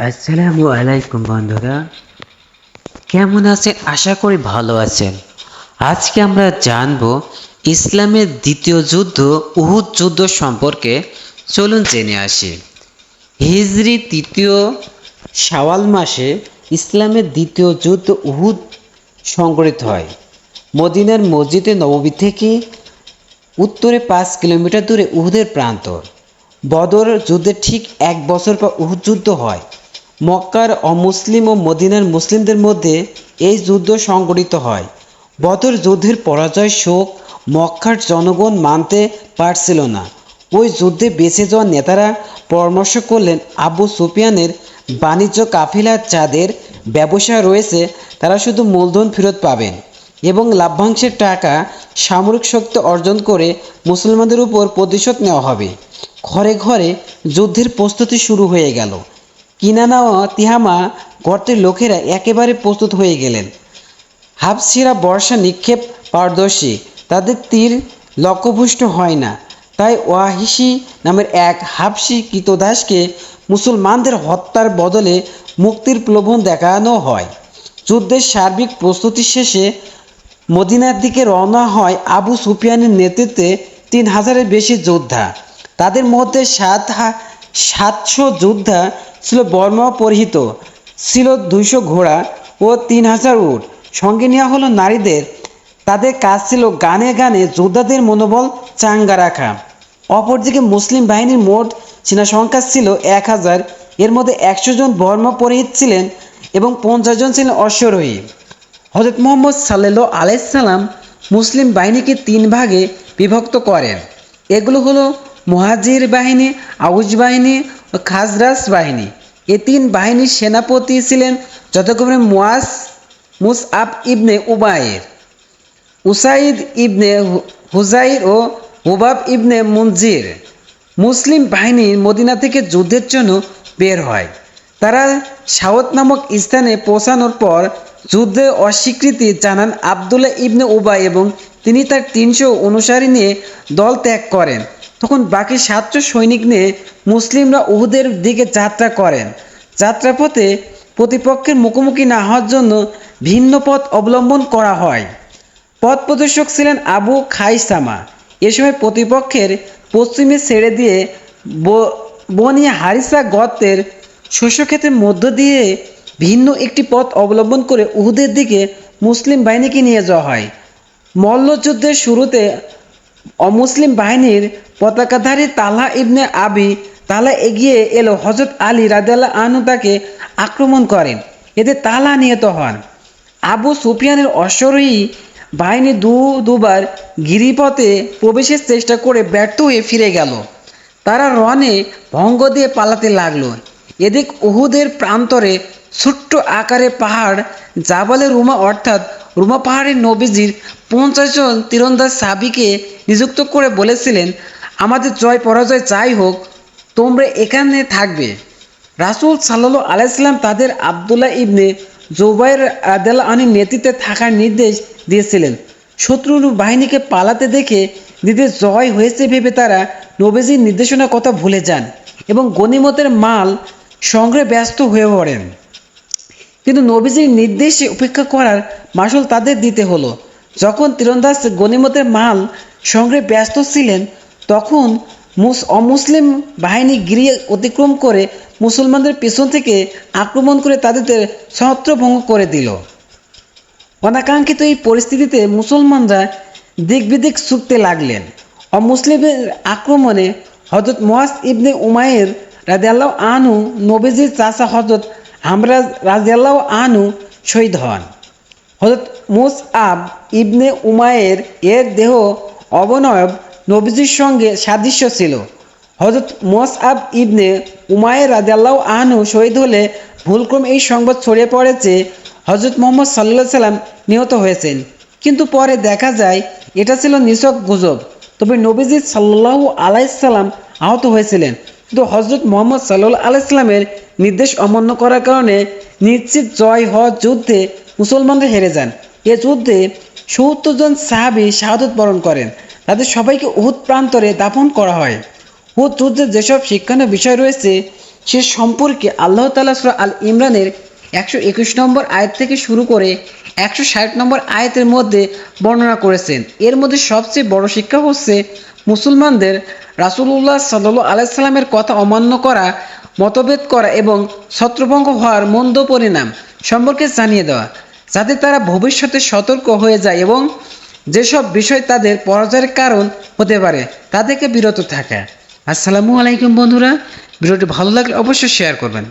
আসসালামু আলাইকুম বন্ধুরা, কেমন আছেন? আশা করি ভালো আছেন। আজকে আমরা জানব ইসলামের দ্বিতীয় যুদ্ধ উহুদ যুদ্ধ সম্পর্কে। চলুন জেনে আসি। হিজরি তৃতীয় শাওয়াল মাসে ইসলামের দ্বিতীয় যুদ্ধ উহুদ সংঘটিত হয়। মদিনার মসজিদে নববী থেকে উত্তরে 5 কিলোমিটার দূরে উহুদের প্রান্তর। বদর যুদ্ধের ঠিক 1 বছর পর উহুদ যুদ্ধ হয়। মক্কার অমুসলিম ও মদিনার মুসলিমদের মধ্যে এই যুদ্ধ সংঘটিত হয়। বদর যুদ্ধের পরাজয় শোক মক্কার জনগণ মানতে পারছিল না। ওই যুদ্ধে বেঁচে যাওয়া নেতারা পরামর্শ করলেন, আবু সুফিয়ানের বাণিজ্য কাফিলা যাদের ব্যবসা রয়েছে তারা শুধু মূলধন ফেরত পাবেন এবং লাভ্যাংশের টাকা সামরিক শক্তি অর্জন করে মুসলমানদের উপর প্রতিশোধ নেওয়া হবে। ঘরে ঘরে যুদ্ধের প্রস্তুতি শুরু হয়ে গেল। কিনানা ও তিহামা গর্তের লোকেরা একেবারে প্রস্তুত হয়ে গেলেন। হাফসিরা বর্ষা নিক্ষেপ পারদর্শী, তাদের তীর লক্ষ্যভ্রষ্ট হয় না। তাই ওয়াহিশি নামের এক হাবশি কৃতদাসকে মুসলমানদের হত্যার বদলে মুক্তির প্রলোভন দেখানো হয়। যুদ্ধের সার্বিক প্রস্তুতি শেষে মদিনার দিকে রওনা হয় আবু সুফিয়ানের নেতৃত্বে 3,000-এর বেশি যোদ্ধা। তাদের মধ্যে 700 যোদ্ধা ছিল বর্মা পরিহিত, ছিল 200 ঘোড়া ও 3,000 উট। সঙ্গে নেওয়া হলো নারীদের। তাদের কাজ ছিল গানে গানে যোদ্ধাদের মনোবল চাঙ্গা রাখা। অপরদিকে মুসলিম বাহিনীর মোট সেনা সংখ্যা ছিল 1,000। এর মধ্যে 100 জন বর্মা পরিহিত ছিলেন এবং 50 জন ছিলেন অশ্বারোহী। হযরত মুহাম্মদ সাল্লাল্লাহু আলাইহি সাল্লাম মুসলিম বাহিনীকে 3 ভাগে বিভক্ত করেন। এগুলো হলো মুহাজির বাহিনী, আউস বাহিনী ও খাজরাজ বাহিনী। এই 3 বাহিনীর সেনাপতি ছিলেন যথাক্রমে মুসআব ইবনে উমাইর, উসাইদ ইবনে হুজাইর ও হুবাব ইবনে মুনজির। মুসলিম বাহিনী মদিনা থেকে যুদ্ধের জন্য বের হয়। তারা সাওয়াত নামক স্থানে পৌঁছানোর পর যুদ্ধে অস্বীকৃতি জানান আবদুল্লাহ ইবনে উবাই এবং তিনি তার 300 অনুসারী নিয়ে দল ত্যাগ করেন। তখন বাকি 700 সৈনিক নিয়ে মুসলিমরা উহুদের দিকে যাত্রা করেন। যাত্রাপথে প্রতিপক্ষের মুখোমুখি না হওয়ার জন্য ভিন্ন পথ অবলম্বন করা হয়। পথ প্রদর্শক ছিলেন আবু খাইসামা। এ সময় প্রতিপক্ষের পশ্চিমে ছেড়ে দিয়ে বনি হারিসা গর্তের শস্যক্ষেত্রের মধ্য দিয়ে ভিন্ন একটি পথ অবলম্বন করে উহুদের দিকে মুসলিম বাহিনীকে নিয়ে যাওয়া হয়। মল্লযুদ্ধের শুরুতে অমুসলিম বাহিনীর পতাকাধারী তালহা ইবনে আবি তালহা এগিয়ে এলো। হযরত আলী রাদিয়াল্লাহু আনহু তাকে আক্রমণ করেন। এতে তালহা নিহত হন। আবু সুফিয়ানের অশ্বারোহী বাহিনী দুবার গিরিপথে প্রবেশের চেষ্টা করে ব্যর্থ হয়ে ফিরে গেল। তারা রণে ভঙ্গ দিয়ে পালাতে লাগলো। এদিক উহুদের প্রান্তরে ছোট্ট আকারে পাহাড় জাবালে রুমা অর্থাৎ রুমা পাহাড়ের নবীজির 50 জন তীরন্দাজ সাহাবীকে নিযুক্ত করে বলেছিলেন, আমাদের জয় পরাজয় যাই হোক তোমরা এখানে থাকবে। রাসূল সাল্লাল্লাহু আলাইহি সাল্লাম তাদের আব্দুল্লাহ ইবনে জুবাইর রাদিয়াল্লাহু আনহুর নেতৃত্বে থাকার নির্দেশ দিয়েছিলেন। শত্রুর বাহিনীকে পালাতে দেখে নিজেদের জয় হয়েছে ভেবে তারা নবীজির নির্দেশনার কথা ভুলে যান এবং গনিমতের মাল সংগ্রহে ব্যস্ত হয়ে পড়েন। কিন্তু নবীজির নির্দেশে উপেক্ষা করার মাসুল তাদের দিতে হলো। যখন তীরন্দাজ গনিমতের মাল সংগ্রহে ব্যস্ত ছিলেন তখন অমুসলিম বাহিনী গিরি অতিক্রম করে মুসলমানদের পেছন থেকে আক্রমণ করে তাদের ছত্রভঙ্গ করে দিল। অনাকাঙ্ক্ষিত এই পরিস্থিতিতে মুসলমানরা দিক বিদিক ছুটতে লাগলেন। অমুসলিমের আক্রমণে হযরত মুআজ ইবনে উমাইর রাদিয়াল্লাহু আনহু নবীজির চাচা হযরত হামরা রাদিয়াল্লাহু আনহু শহীদ হন। হযরত মুসআব ইবনে উমাইর এর দেহ অবয়ব নবীজির সঙ্গে সাদৃশ্য ছিল। হযরত মুসআব ইবনে উমাইর রাদিয়াল্লাহু আনহু শহীদ হলে ভুলক্রমে এই সংবাদ ছড়িয়ে পড়ে যে হযরত মুহাম্মদ সাল্লাল্লাহু আলাইহি সাল্লাম নিহত হয়েছেন। কিন্তু পরে দেখা যায় এটা ছিল নিছক গুজব। তবে নবীজি সাল্লাল্লাহু আলাইহি সাল্লাম আহত হয়েছিলেন, কিন্তু হযরত মুহাম্মদ সাল্লাল্লাহু আলাইহি সাল্লামের নির্দেশ অমান্য করার কারণে নিশ্চিত জয় হওয়ার যুদ্ধে মুসলমানরা হেরে যান। এ যুদ্ধে 70 জন সাহাবী শাহাদাত বরণ করেন। তাদের সবাইকে উহুদ প্রান্তরে দাফন করা হয়। উহুদ যুদ্ধে যেসব শিক্ষণীয় বিষয় রয়েছে সে সম্পর্কে আল্লাহ তাআলা সূরা আল ইমরানের 121 নম্বর আয়াত থেকে শুরু করে 160 নম্বর আয়াতের মধ্যে বর্ণনা করেছেন। এর মধ্যে সবচেয়ে বড় শিক্ষা হচ্ছে মুসলমানদের রাসূলুল্লাহ সাল্লাল্লাহু আলাইহি সাল্লামের কথা অমান্য করা, মতভেদ করা এবং ছত্রভঙ্গ হওয়ার মন্দ পরিণাম সম্পর্কে জানিয়ে দেওয়া, যাতে তারা ভবিষ্যতে সতর্ক হয়ে যায় এবং যেসব বিষয় তাদের পরাজয়ের কারণ হতে পারে তা থেকে বিরত থাকা। আসসালামু আলাইকুম বন্ধুরা, ভিডিওটি ভালো লাগলে অবশ্যই শেয়ার করবেন।